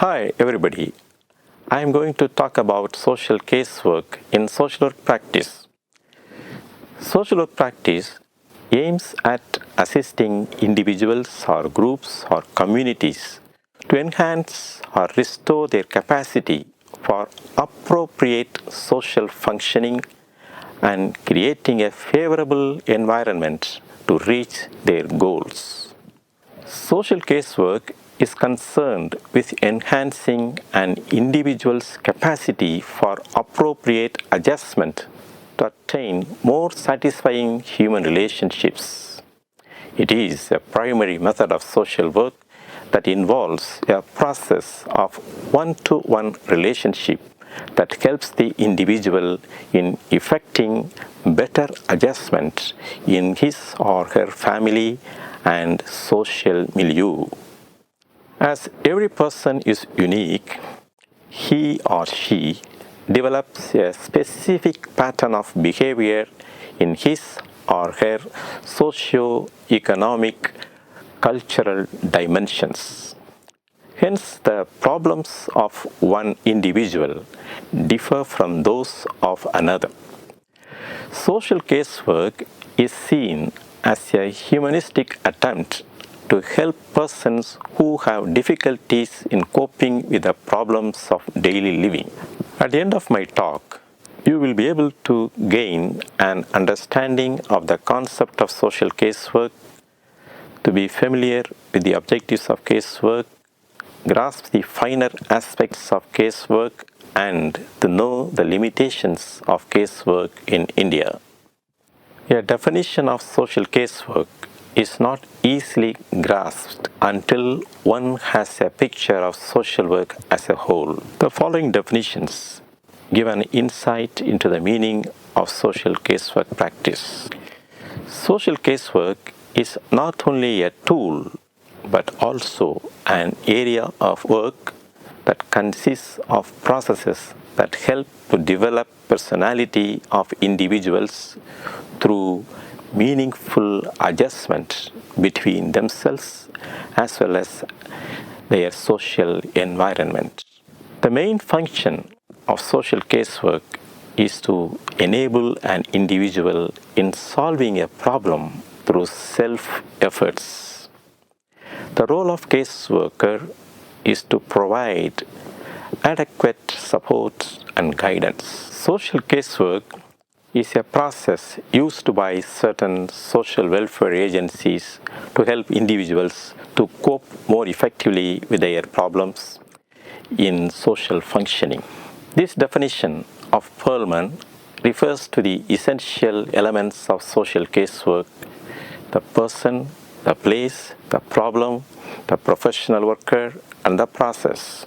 Hi everybody, I am going to talk about social casework in social work practice. Social work practice aims at assisting individuals or groups or communities to enhance or restore their capacity for appropriate social functioning and creating a favorable environment to reach their goals. Social casework is concerned with enhancing an individual's capacity for appropriate adjustment to attain more satisfying human relationships. It is a primary method of social work that involves a process of one-to-one relationship that helps the individual in effecting better adjustment in his or her family and social milieu. As every person is unique, he or she develops a specific pattern of behavior in his or her socio-economic, cultural dimensions. Hence, the problems of one individual differ from those of another. Social casework is seen as a humanistic attempt to help persons who have difficulties in coping with the problems of daily living. At the end of my talk, you will be able to gain an understanding of the concept of social casework, to be familiar with the objectives of casework, grasp the finer aspects of casework, and to know the limitations of casework in India. A definition of social casework is not easily grasped until one has a picture of social work as a whole. The following definitions give an insight into the meaning of social casework practice. Social casework is not only a tool but also an area of work that consists of processes that help to develop personality of individuals through meaningful adjustment between themselves as well as their social environment. The main function of social casework is to enable an individual in solving a problem through self-efforts. The role of caseworker is to provide adequate support and guidance. Social casework is a process used by certain social welfare agencies to help individuals to cope more effectively with their problems in social functioning. This definition of Perlman refers to the essential elements of social casework: the person, the place, the problem, the professional worker, and the process.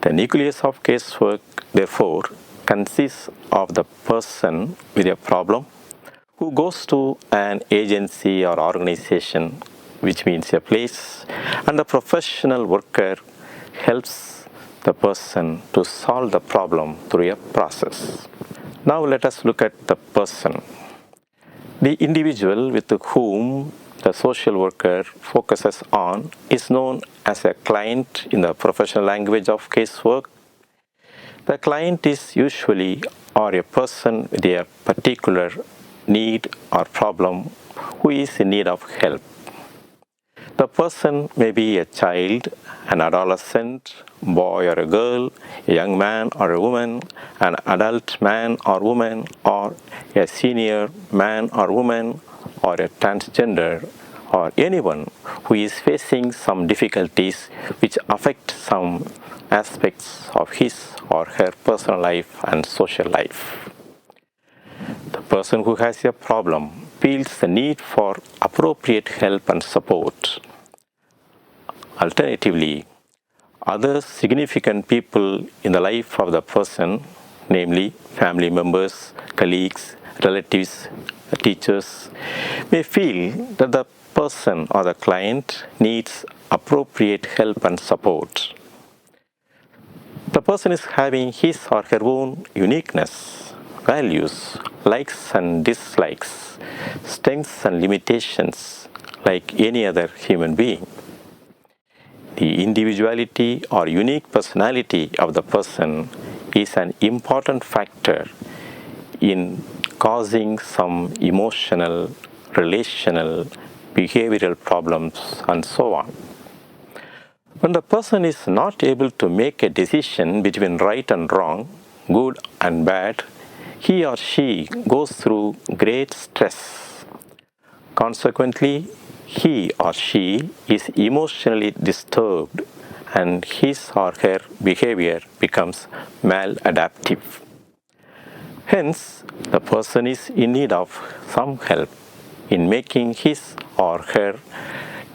The nucleus of casework, therefore, consists of the person with a problem who goes to an agency or organization, which means a place, and the professional worker helps the person to solve the problem through a process. Now let us look at the person. The individual with whom the social worker focuses on is known as a client in the professional language of casework. The client is usually a person with a particular need or problem who is in need of help. The person may be a child, an adolescent, boy or a girl, a young man or a woman, an adult man or woman, or a senior man or woman, or a transgender, or anyone who is facing some difficulties which affect some aspects of his or her personal life and social life. The person who has a problem feels the need for appropriate help and support. Alternatively, other significant people in the life of the person, namely family members, colleagues, relatives, teachers, may feel that the person or the client needs appropriate help and support. The person is having his or her own uniqueness, values, likes and dislikes, strengths and limitations like any other human being. The individuality or unique personality of the person is an important factor in causing some emotional, relational, behavioral problems and so on. When the person is not able to make a decision between right and wrong, good and bad, he or she goes through great stress. Consequently, he or she is emotionally disturbed and his or her behavior becomes maladaptive. Hence, the person is in need of some help in making his or her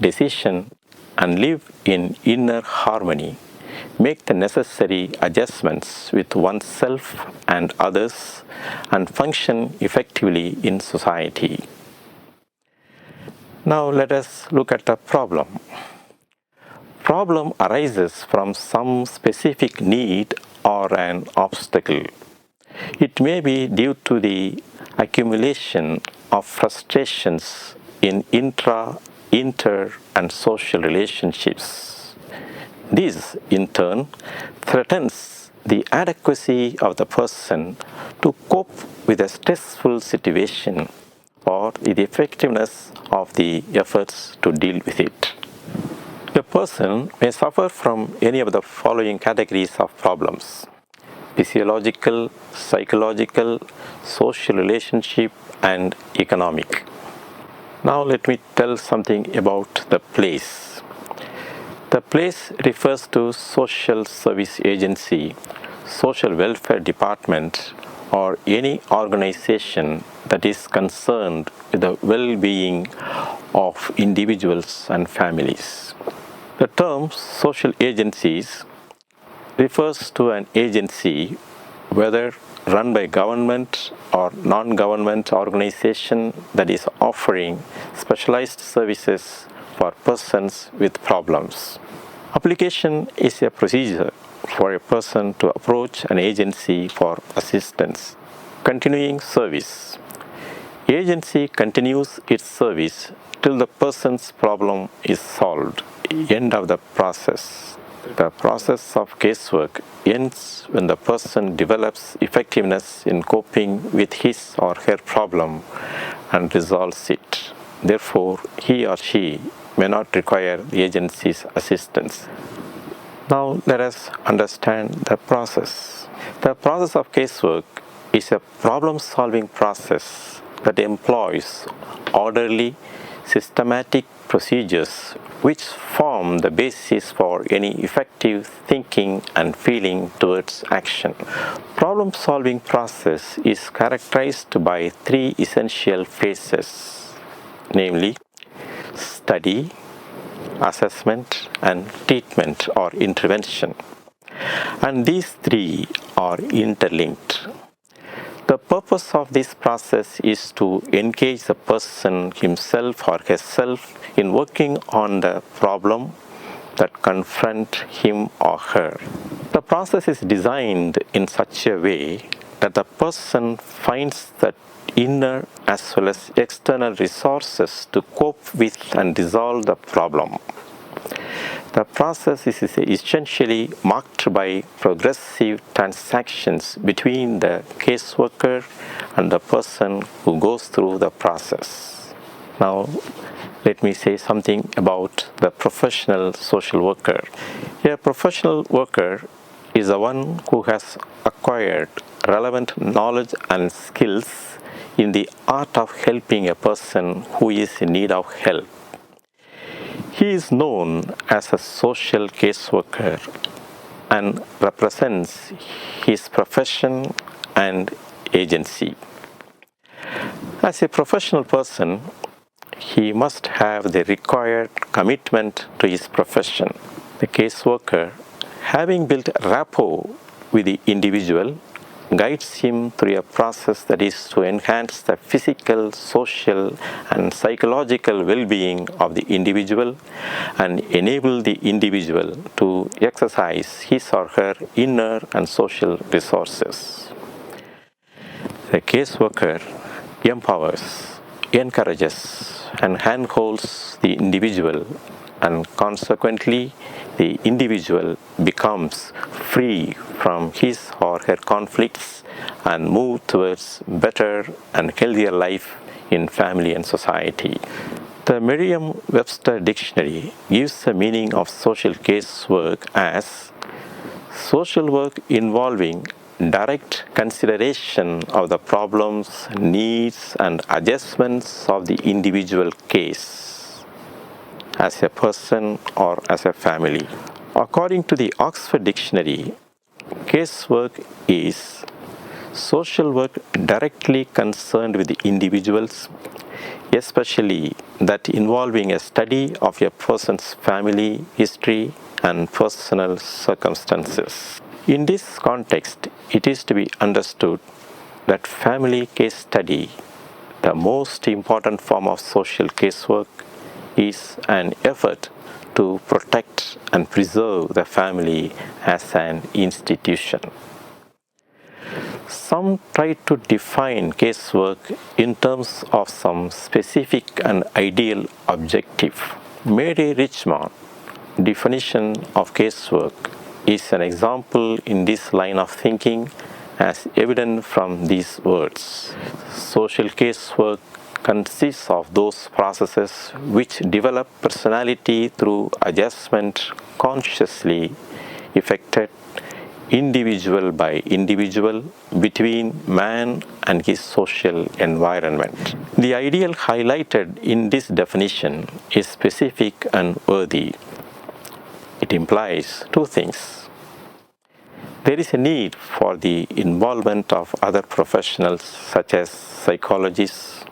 decision and live in inner harmony, make the necessary adjustments with oneself and others, and function effectively in society. Now let us look at the problem. Problem arises from some specific need or an obstacle. It may be due to the accumulation of frustrations in inter, and social relationships. This, in turn, threatens the adequacy of the person to cope with a stressful situation or the effectiveness of the efforts to deal with it. A person may suffer from any of the following categories of problems: physiological, psychological, social relationship, and economic. Now let me tell something about the place. The place refers to social service agency, social welfare department, or any organization that is concerned with the well-being of individuals and families. The term social agencies refers to an agency, whether run by government or non-government organization, that is offering specialized services for persons with problems. Application is a procedure for a person to approach an agency for assistance. Continuing service. Agency continues its service till the person's problem is solved. End of the process. The process of casework ends when the person develops effectiveness in coping with his or her problem and resolves it. Therefore, he or she may not require the agency's assistance. Now, let us understand the process. The process of casework is a problem-solving process that employs orderly, systematic procedures which form the basis for any effective thinking and feeling towards action. Problem-solving process is characterized by three essential phases, namely study, assessment, and treatment or intervention. And these three are interlinked. The purpose of this process is to engage the person himself or herself in working on the problem that confront him or her. The process is designed in such a way that the person finds the inner as well as external resources to cope with and resolve the problem. The process is essentially marked by progressive transactions between the caseworker and the person who goes through the process. Now, let me say something about the professional social worker. A professional worker is the one who has acquired relevant knowledge and skills in the art of helping a person who is in need of help. He is known as a social caseworker and represents his profession and agency. As a professional person, he must have the required commitment to his profession. The caseworker, having built rapport with the individual, guides him through a process that is to enhance the physical, social, and psychological well-being of the individual and enable the individual to exercise his or her inner and social resources. The caseworker empowers, encourages, and handholds the individual and consequently the individual becomes free from his or her conflicts and move towards better and healthier life in family and society. The Merriam-Webster dictionary gives the meaning of social casework as social work involving direct consideration of the problems, needs, and adjustments of the individual case as a person or as a family. According to the Oxford Dictionary, casework is social work directly concerned with the individuals, especially that involving a study of a person's family history and personal circumstances. In this context, it is to be understood that family case study, the most important form of social casework, is an effort to protect and preserve the family as an institution. Some try to define casework in terms of some specific and ideal objective. Mary Richmond definition of casework is an example in this line of thinking as evident from these words. Social casework consists of those processes which develop personality through adjustment consciously effected individual by individual between man and his social environment. The ideal highlighted in this definition is specific and worthy. It implies two things. There is a need for the involvement of other professionals such as psychologists,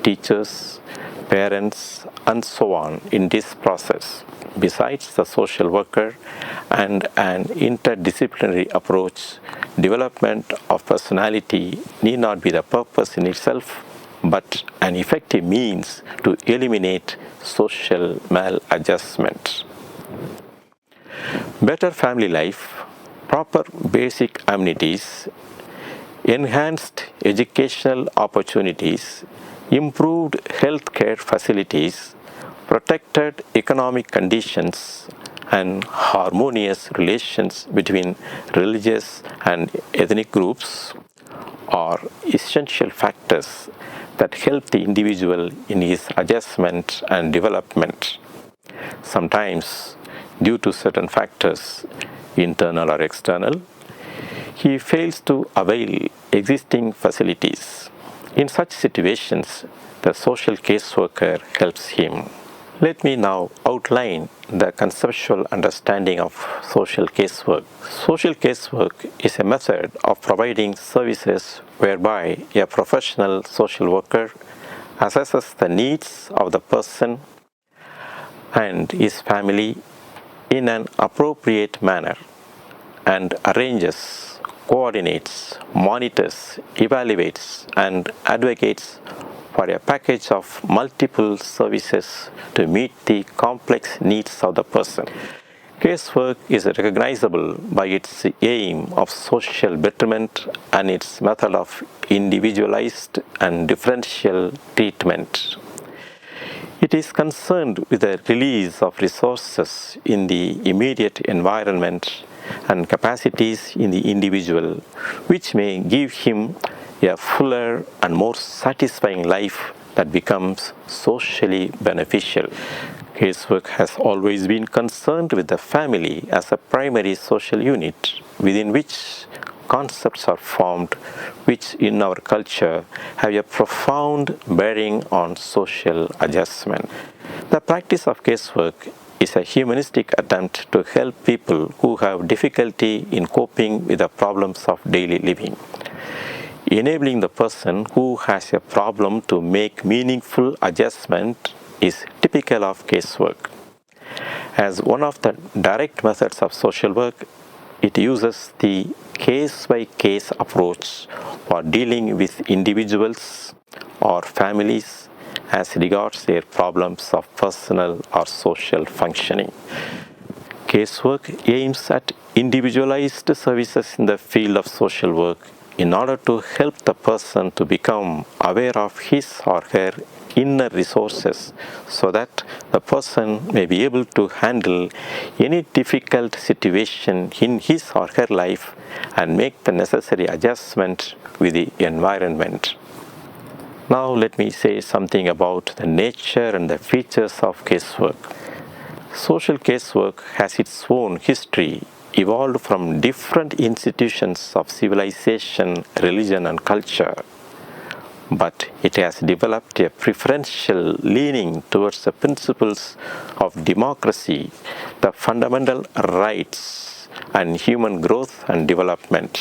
teachers, parents, and so on in this process, besides the social worker, and an interdisciplinary approach. Development of personality need not be the purpose in itself, but an effective means to eliminate social maladjustment. Better family life, proper basic amenities, enhanced educational opportunities, improved healthcare facilities, protected economic conditions, and harmonious relations between religious and ethnic groups are essential factors that help the individual in his adjustment and development. Sometimes, due to certain factors, internal or external, he fails to avail existing facilities. In such situations, the social caseworker helps him. Let me now outline the conceptual understanding of social casework. Social casework is a method of providing services whereby a professional social worker assesses the needs of the person and his family in an appropriate manner and arranges, coordinates, monitors, evaluates, and advocates for a package of multiple services to meet the complex needs of the person. Casework is recognizable by its aim of social betterment and its method of individualized and differential treatment. It is concerned with the release of resources in the immediate environment and capacities in the individual, which may give him a fuller and more satisfying life that becomes socially beneficial. Casework has always been concerned with the family as a primary social unit within which concepts are formed which in our culture have a profound bearing on social adjustment. The practice of casework is a humanistic attempt to help people who have difficulty in coping with the problems of daily living. Enabling the person who has a problem to make meaningful adjustment is typical of casework. As one of the direct methods of social work, it uses the case-by-case approach for dealing with individuals or families as regards their problems of personal or social functioning. Casework aims at individualized services in the field of social work in order to help the person to become aware of his or her inner resources so that the person may be able to handle any difficult situation in his or her life and make the necessary adjustment with the environment. Now let me say something about the nature and the features of casework. Social casework has its own history, evolved from different institutions of civilization, religion and culture. But it has developed a preferential leaning towards the principles of democracy, the fundamental rights, and human growth and development.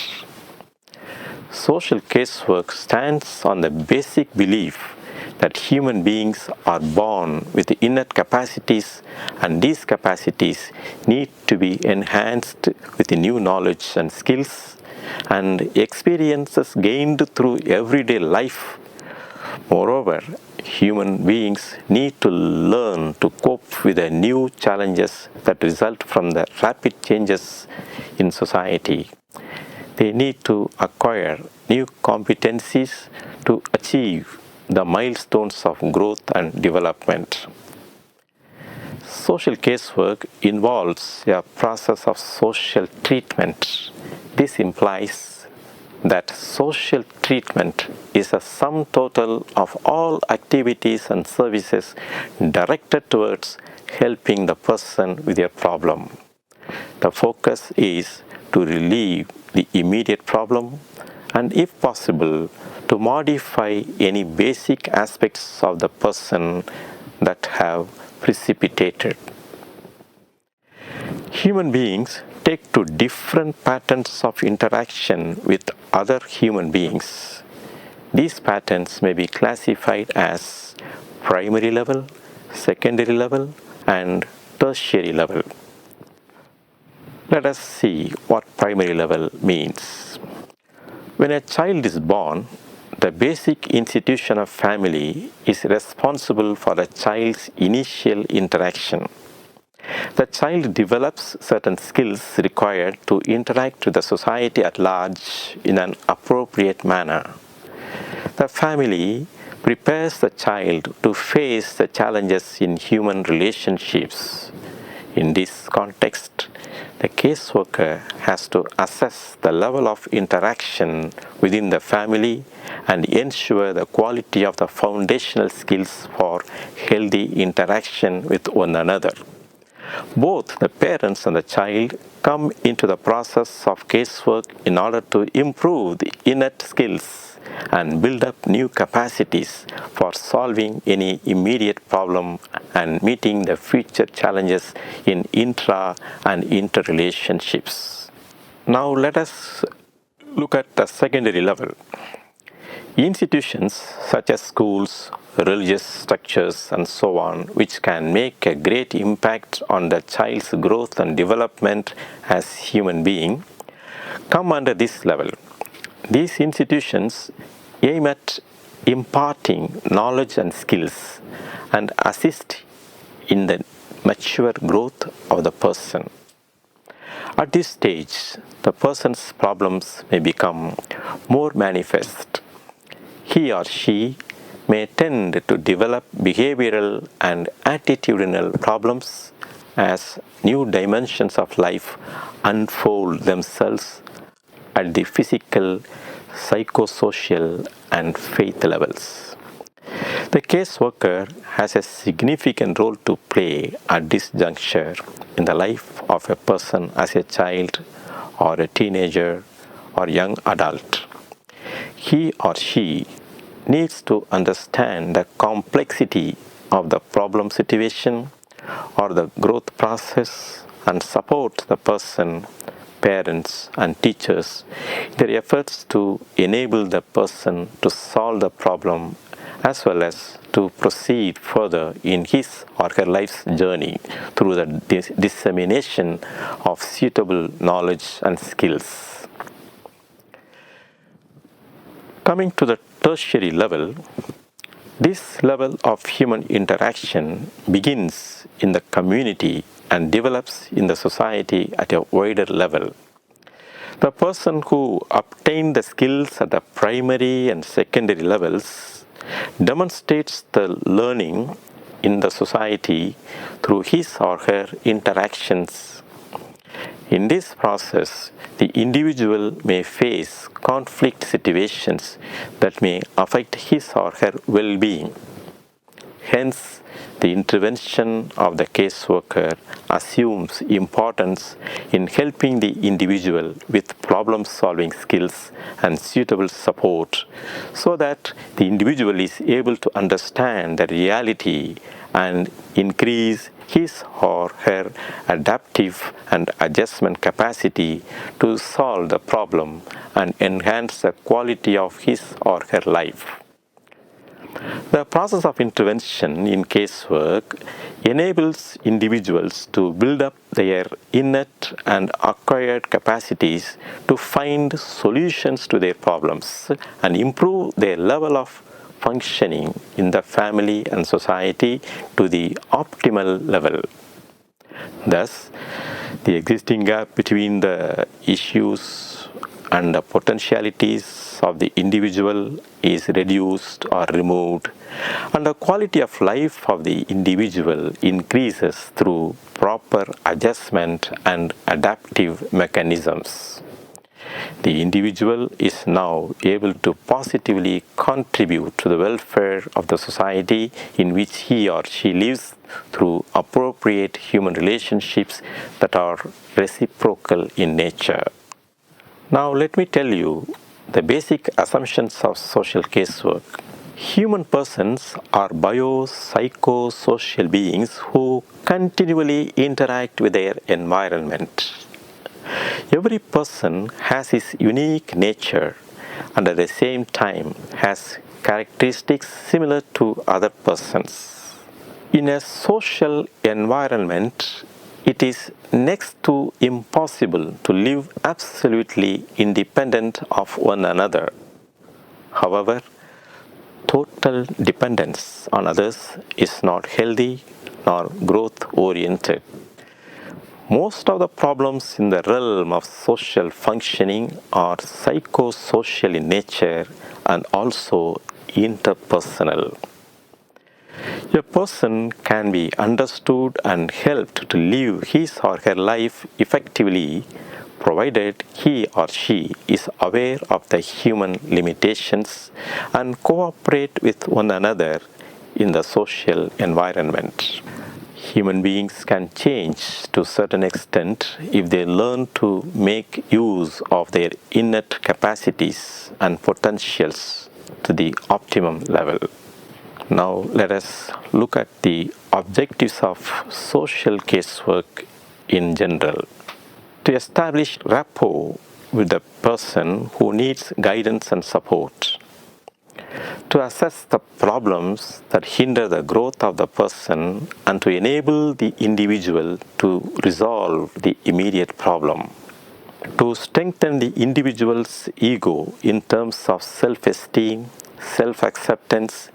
Social casework stands on the basic belief that human beings are born with innate capacities, and these capacities need to be enhanced with new knowledge and skills and experiences gained through everyday life. Moreover, human beings need to learn to cope with the new challenges that result from the rapid changes in society. They need to acquire new competencies to achieve the milestones of growth and development. Social casework involves a process of social treatment. This implies that social treatment is a sum total of all activities and services directed towards helping the person with a problem. The focus is to relieve the immediate problem and, if possible, to modify any basic aspects of the person that have precipitated. Human beings take to different patterns of interaction with other human beings. These patterns may be classified as primary level, secondary level, and tertiary level. Let us see what primary level means. When a child is born, the basic institution of family is responsible for the child's initial interaction. The child develops certain skills required to interact with the society at large in an appropriate manner. The family prepares the child to face the challenges in human relationships. In this context, the caseworker has to assess the level of interaction within the family and ensure the quality of the foundational skills for healthy interaction with one another. Both the parents and the child come into the process of casework in order to improve the innate skills and build up new capacities for solving any immediate problem and meeting the future challenges in intra and interrelationships. Now let us look at the secondary level. Institutions such as schools, religious structures, and so on, which can make a great impact on the child's growth and development as human being, come under this level. These institutions aim at imparting knowledge and skills and assist in the mature growth of the person. At this stage, the person's problems may become more manifest. He or she may tend to develop behavioral and attitudinal problems as new dimensions of life unfold themselves at the physical, psychosocial, and faith levels. The caseworker has a significant role to play at this juncture in the life of a person as a child or a teenager or young adult. He or she needs to understand the complexity of the problem situation or the growth process and support the person, parents, and teachers in their efforts to enable the person to solve the problem as well as to proceed further in his or her life's journey through the dissemination of suitable knowledge and skills. Coming to the tertiary level, this level of human interaction begins in the community and develops in the society at a wider level. The person who obtained the skills at the primary and secondary levels demonstrates the learning in the society through his or her interactions. In this process, the individual may face conflict situations that may affect his or her well-being. Hence, the intervention of the caseworker assumes importance in helping the individual with problem-solving skills and suitable support so that the individual is able to understand the reality and increase his or her adaptive and adjustment capacity to solve the problem and enhance the quality of his or her life. The process of intervention in casework enables individuals to build up their innate and acquired capacities to find solutions to their problems and improve their level of functioning in the family and society to the optimal level. Thus, the existing gap between the issues and the potentialities of the individual is reduced or removed, and the quality of life of the individual increases through proper adjustment and adaptive mechanisms. The individual is now able to positively contribute to the welfare of the society in which he or she lives through appropriate human relationships that are reciprocal in nature. Now let me tell you the basic assumptions of social casework. Human persons are bio-psychosocial beings who continually interact with their environment. Every person has his unique nature and at the same time has characteristics similar to other persons. In a social environment, it is next to impossible to live absolutely independent of one another. However, total dependence on others is not healthy nor growth-oriented. Most of the problems in the realm of social functioning are psychosocial in nature and also interpersonal. A person can be understood and helped to live his or her life effectively provided he or she is aware of the human limitations and cooperate with one another in the social environment. Human beings can change to a certain extent if they learn to make use of their innate capacities and potentials to the optimum level. Now let us look at the objectives of social casework in general. To establish rapport with the person who needs guidance and support. To assess the problems that hinder the growth of the person and to enable the individual to resolve the immediate problem. To strengthen the individual's ego in terms of self-esteem, self-acceptance,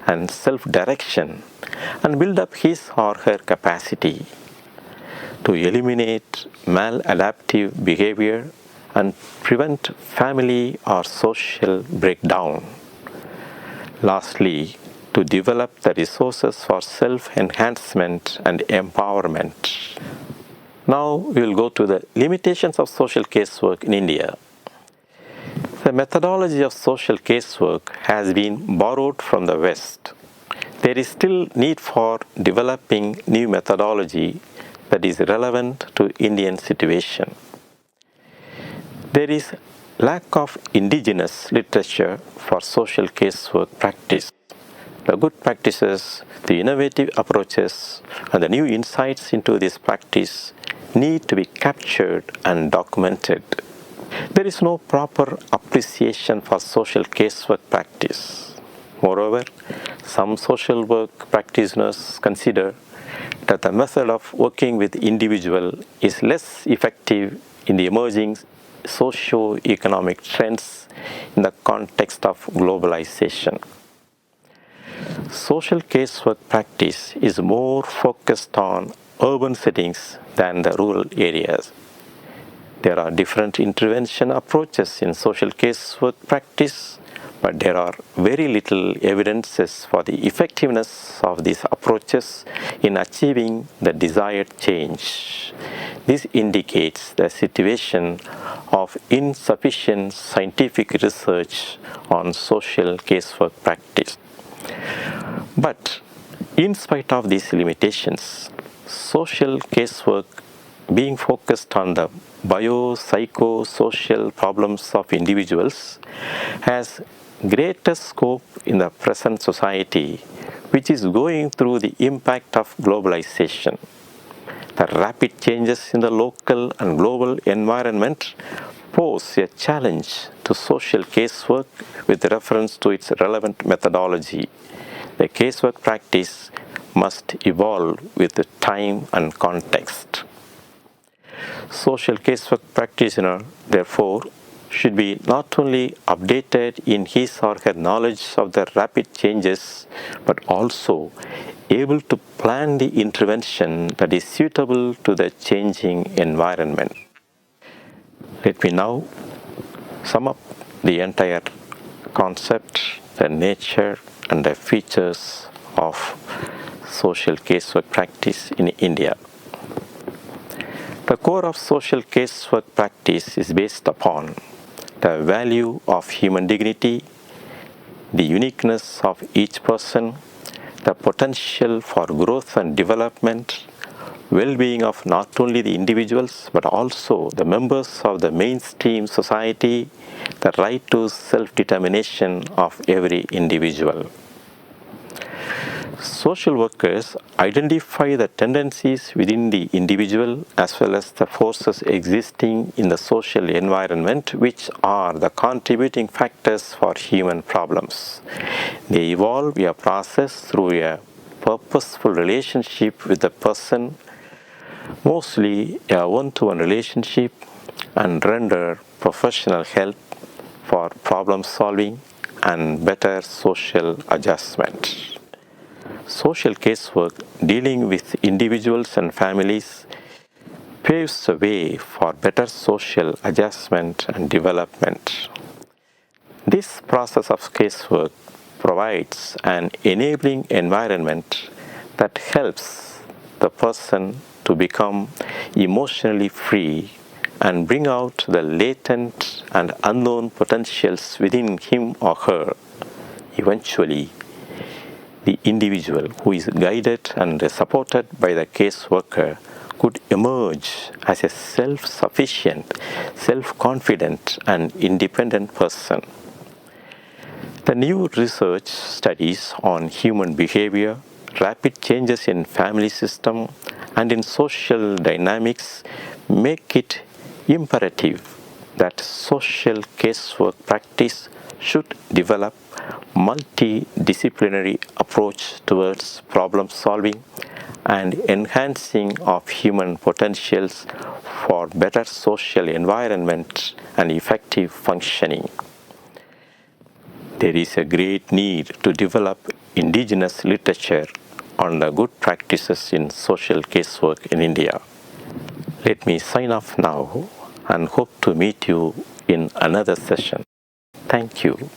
and self-direction and build up his or her capacity. To eliminate maladaptive behavior and prevent family or social breakdown. Lastly, to develop the resources for self-enhancement and empowerment. Now we will go to the limitations of social casework in India. The methodology of social casework has been borrowed from the West. There is still need for developing new methodology that is relevant to Indian situation. There is lack of indigenous literature for social casework practice. The good practices, the innovative approaches, and the new insights into this practice need to be captured and documented. There is no proper appreciation for social casework practice. Moreover, some social work practitioners consider that the method of working with individual is less effective in the emerging socio-economic trends in the context of globalization. Social casework practice is more focused on urban settings than the rural areas. There are different intervention approaches in social casework practice, but there are very little evidences for the effectiveness of these approaches in achieving the desired change. This indicates the situation of insufficient scientific research on social casework practice. But in spite of these limitations, social casework, being focused on the biopsychosocial problems of individuals, has greater scope in the present society, which is going through the impact of globalization. The rapid changes in the local and global environment pose a challenge to social casework with reference to its relevant methodology. The casework practice must evolve with the time and context. Social casework practitioner, therefore, should be not only updated in his or her knowledge of the rapid changes, but also able to plan the intervention that is suitable to the changing environment. Let me now sum up the entire concept, the nature and the features of social casework practice in India. The core of social casework practice is based upon the value of human dignity, the uniqueness of each person, the potential for growth and development, well-being of not only the individuals but also the members of the mainstream society, the right to self-determination of every individual. Social workers identify the tendencies within the individual as well as the forces existing in the social environment which are the contributing factors for human problems. They evolve a process through a purposeful relationship with the person, mostly a one-to-one relationship, and render professional help for problem solving and better social adjustment. Social casework dealing with individuals and families paves the way for better social adjustment and development. This process of casework provides an enabling environment that helps the person to become emotionally free and bring out the latent and unknown potentials within him or her. Eventually, the individual who is guided and supported by the caseworker could emerge as a self-sufficient, self-confident and independent person. The new research studies on human behavior, rapid changes in family system and in social dynamics make it imperative that social casework practice should develop multidisciplinary approach towards problem solving and enhancing of human potentials for better social environment and effective functioning. There is a great need to develop indigenous literature on the good practices in social casework in India. Let me sign off now and hope to meet you in another session. Thank you.